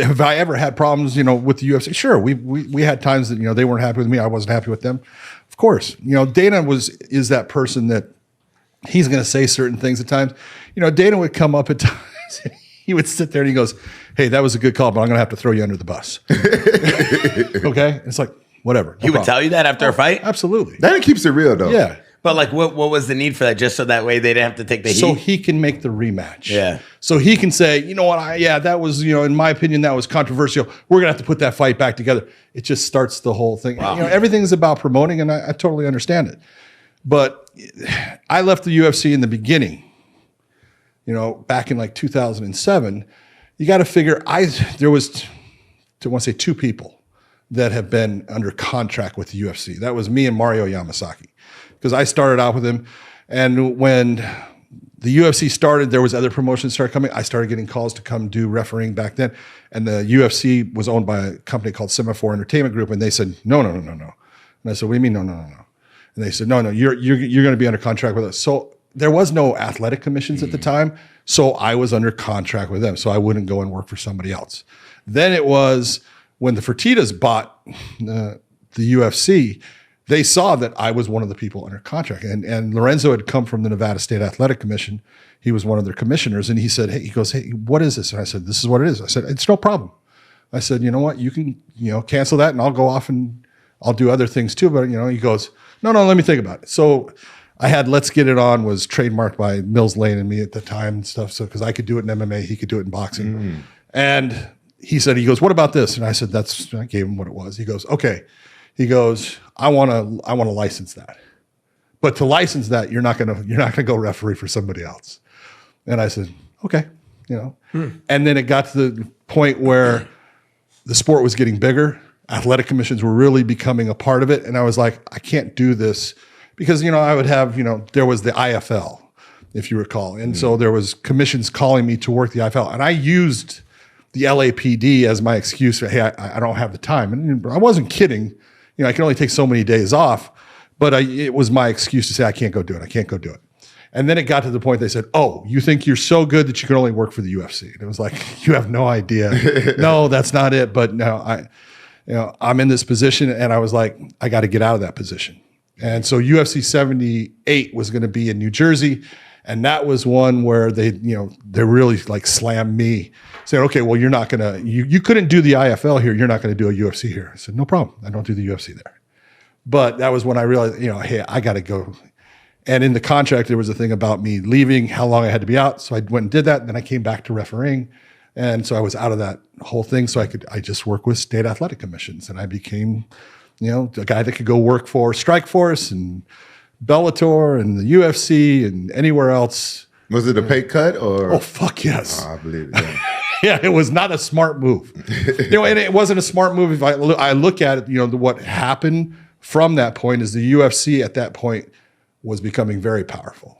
have I ever had problems, with the UFC? Sure. We had times that, they weren't happy with me. I wasn't happy with them. Of course, Dana is that person that he's going to say certain things at times. Dana would come up at times. He would sit there and he goes, "Hey, that was a good call, but I'm going to have to throw you under the bus." Okay. It's like, whatever. He would tell you that after a fight? Absolutely. That keeps it real, though. Yeah. But like, what was the need for that? Just so that way they didn't have to take the heat? So he can make the rematch. Yeah. So he can say, you know what, that was, in my opinion, that was controversial. We're going to have to put that fight back together. It just starts the whole thing. Wow. Everything's about promoting, and I totally understand it. But I left the UFC in the beginning, back in like 2007. You got to figure, there was, I want to say 2 people that have been under contract with the UFC. That was me and Mario Yamasaki. Because I started out with him, and when the UFC started, there was other promotions started coming. I started getting calls to come do refereeing back then, and the UFC was owned by a company called Semaphore Entertainment Group, and they said, no. And I said, what do you mean, no? And they said, no, you're going to be under contract with us. So there was no athletic commissions at the time, so I was under contract with them, so I wouldn't go and work for somebody else. Then it was when the Fertittas bought the UFC. They saw that I was one of the people under contract, and Lorenzo had come from the Nevada State Athletic Commission. He was one of their commissioners, and he said, hey, what is this? And I said, this is what it is. I said, it's no problem. I said, you know what? You can, cancel that, and I'll go off and I'll do other things too. But, he goes, no, let me think about it. So I had Let's Get It On was trademarked by Mills Lane and me at the time and stuff. So, because I could do it in MMA, he could do it in boxing. And he goes, what about this? And I said, I gave him what it was. He goes, okay. He goes, I want to license that, but to license that, you're not gonna go referee for somebody else. And I said, okay, And then it got to the point where the sport was getting bigger. Athletic commissions were really becoming a part of it, and I was like, I can't do this because I would have there was the IFL, if you recall, and so there was commissions calling me to work the IFL, and I used the LAPD as my excuse for, hey, I don't have the time, and I wasn't kidding. I can only take so many days off, but it was my excuse to say, I can't go do it. And then it got to the point they said, oh, you think you're so good that you can only work for the UFC. And it was like, you have no idea. No, that's not it. But no, I'm in this position, and I was like, I got to get out of that position. And so UFC 78 was going to be in New Jersey. And that was one where they really like slammed me, saying, okay, well, you're not going to, you couldn't do the IFL here. You're not going to do a UFC here. I said, no problem. I don't do the UFC there. But that was when I realized, hey, I got to go. And in the contract, there was a thing about me leaving, how long I had to be out. So I went and did that. And then I came back to refereeing. And so I was out of that whole thing. So I just work with state athletic commissions. And I became, a guy that could go work for Strikeforce and Bellator and the UFC and anywhere else. Was it a pay cut or? Oh, fuck yes. Oh, I believe it. Yeah. Yeah, it was not a smart move. And it wasn't a smart move. If I look at it, what happened from that point is the UFC at that point was becoming very powerful.